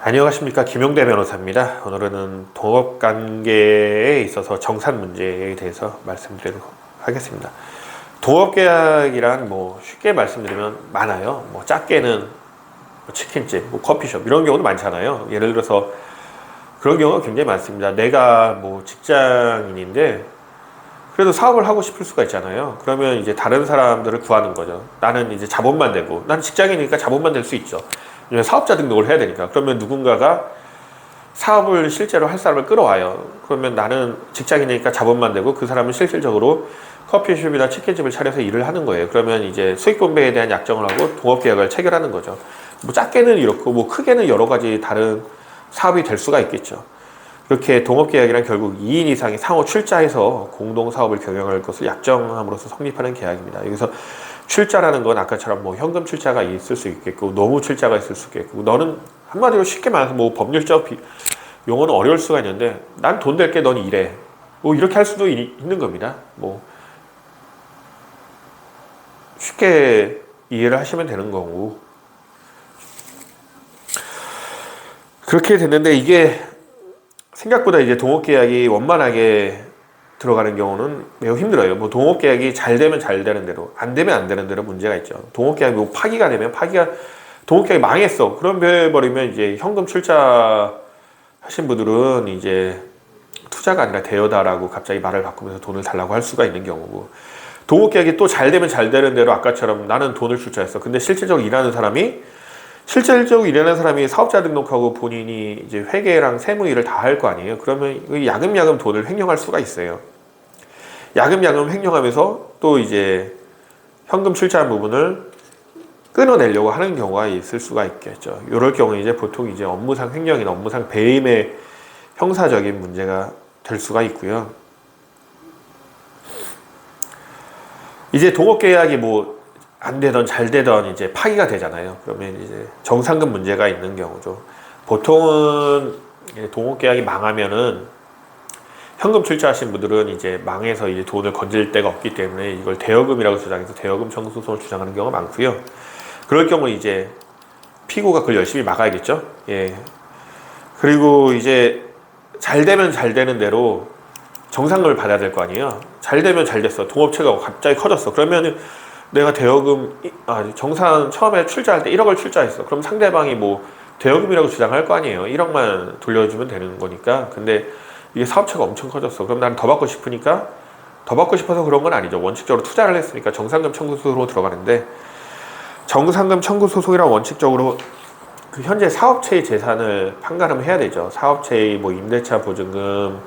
안녕하십니까, 김용대 변호사입니다. 오늘은 동업관계에 있어서 정산 문제에 대해서 말씀드리도록 하겠습니다. 동업계약이란 쉽게 말씀드리면 많아요. 작게는 치킨집, 커피숍 이런 경우도 많잖아요. 예를 들어서 그런 경우가 굉장히 많습니다. 내가 직장인인데 그래도 사업을 하고 싶을 수가 있잖아요. 그러면 이제 다른 사람들을 구하는 거죠. 나는 이제 자본만 되고, 나는 직장인이니까 자본만 될 수 있죠. 사업자 등록을 해야 되니까. 그러면 누군가가 사업을 실제로 할 사람을 끌어와요. 그러면 나는 직장인이니까 자본만 되고, 그 사람은 실질적으로 커피숍이나 치킨집을 차려서 일을 하는 거예요. 그러면 이제 수익 분배에 대한 약정을 하고 동업계약을 체결하는 거죠. 작게는 이렇고 크게는 여러 가지 다른 사업이 될 수가 있겠죠. 이렇게 동업계약이란 결국 2인 이상이 상호 출자해서 공동사업을 경영할 것을 약정함으로써 성립하는 계약입니다. 여기서 출자라는 건 아까처럼 현금 출자가 있을 수 있겠고, 노무 출자가 있을 수 있겠고, 너는 한마디로 쉽게 말해서 법률적 용어는 어려울 수가 있는데, 난 돈 낼게, 넌 일해. 이렇게 할 수도 있는 겁니다. 쉽게 이해를 하시면 되는 거고. 그렇게 됐는데, 이게 생각보다 이제 동업계약이 원만하게 들어가는 경우는 매우 힘들어요. 동업계약이 잘 되면 잘 되는 대로, 안 되면 안 되는 대로 문제가 있죠. 동업계약이 파기가 되면 동업계약이 망했어. 그럼 버리면 이제 현금 출자 하신 분들은 이제 투자가 아니라 대여다라고 갑자기 말을 바꾸면서 돈을 달라고 할 수가 있는 경우고, 동업계약이 또 잘 되면 잘 되는 대로 아까처럼 나는 돈을 출자했어. 근데 실질적으로 일하는 사람이 사업자 등록하고 본인이 이제 회계랑 세무 일을 다 할 거 아니에요. 그러면 야금야금 돈을 횡령할 수가 있어요. 야금야금 횡령하면서 또 이제 현금 출자한 부분을 끊어내려고 하는 경우가 있을 수가 있겠죠. 이럴 경우에 이제 보통 이제 업무상 횡령이나 업무상 배임의 형사적인 문제가 될 수가 있고요. 이제 동업계약이 안 되던 잘 되던 이제 파기가 되잖아요. 그러면 이제 정상금 문제가 있는 경우죠. 보통은 동업계약이 망하면은 현금 출자하신 분들은 이제 망해서 이제 돈을 건질 데가 없기 때문에 이걸 대여금이라고 주장해서 대여금 청구 소송을 주장하는 경우가 많고요. 그럴 경우 이제 피고가 그걸 열심히 막아야겠죠. 예. 그리고 이제 잘 되면 잘 되는 대로 정상금을 받아야 될 거 아니에요. 잘 되면 잘 됐어. 동업체가 갑자기 커졌어. 그러면 내가 대여금, 정산 처음에 출자할 때 1억을 출자했어. 그럼 상대방이 대여금이라고 주장할 거 아니에요. 1억만 돌려주면 되는 거니까. 근데 이게 사업체가 엄청 커졌어. 그럼 나는 더 받고 싶으니까, 더 받고 싶어서 그런 건 아니죠. 원칙적으로 투자를 했으니까 정상금 청구 소송으로 들어가는데, 정상금 청구 소송이란 원칙적으로 그 현재 사업체의 재산을 판가름을 해야 되죠. 사업체의 임대차 보증금,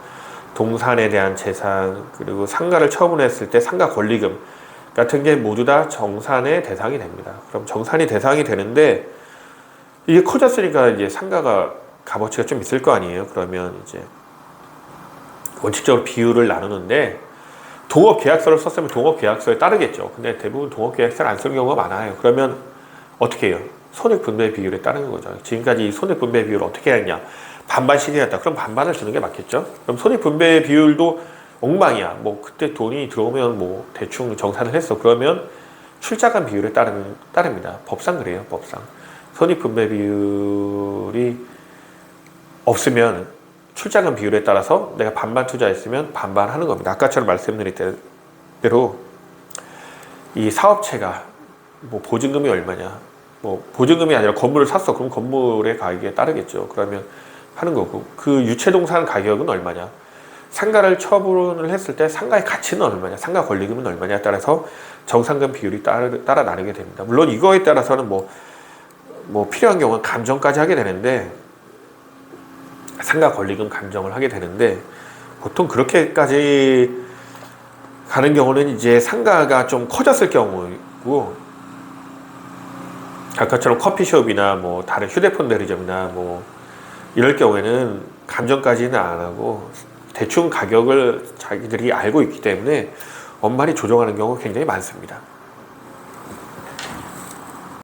동산에 대한 재산, 그리고 상가를 처분했을 때 상가 권리금 같은 게 모두 다 정산의 대상이 됩니다. 그럼 정산이 대상이 되는데, 이게 커졌으니까 이제 상가가 값어치가 좀 있을 거 아니에요. 그러면 이제 원칙적으로 비율을 나누는데, 동업계약서를 썼으면 동업계약서에 따르겠죠. 근데 대부분 동업계약서를 안 쓰는 경우가 많아요. 그러면 어떻게 해요? 손익분배 비율에 따르는 거죠. 지금까지 손익분배 비율을 어떻게 했냐? 반반씩 해야겠다. 그럼 반반을 주는 게 맞겠죠? 그럼 손익분배 비율도 엉망이야. 그때 돈이 들어오면 대충 정산을 했어. 그러면 출자간 비율에 따릅니다. 법상 그래요. 법상. 손익분배 비율이 없으면 출자금 비율에 따라서 내가 반반 투자했으면 반반 하는 겁니다. 아까처럼 말씀드린 대로 이 사업체가 보증금이 얼마냐, 보증금이 아니라 건물을 샀어. 그럼 건물의 가격에 따르겠죠. 그러면 하는 거고, 그 유체동산 가격은 얼마냐, 상가를 처분을 했을 때 상가의 가치는 얼마냐, 상가 권리금은 얼마냐에 따라서 정상금 비율이 따라 나누게 됩니다. 물론 이거에 따라서는 필요한 경우는 감정까지 하게 되는데, 상가 권리금 감정을 하게 되는데, 보통 그렇게까지 가는 경우는 이제 상가가 좀 커졌을 경우이고, 아까처럼 커피숍이나 다른 휴대폰 대리점이나 이럴 경우에는 감정까지는 안 하고 대충 가격을 자기들이 알고 있기 때문에 원만히 조정하는 경우가 굉장히 많습니다.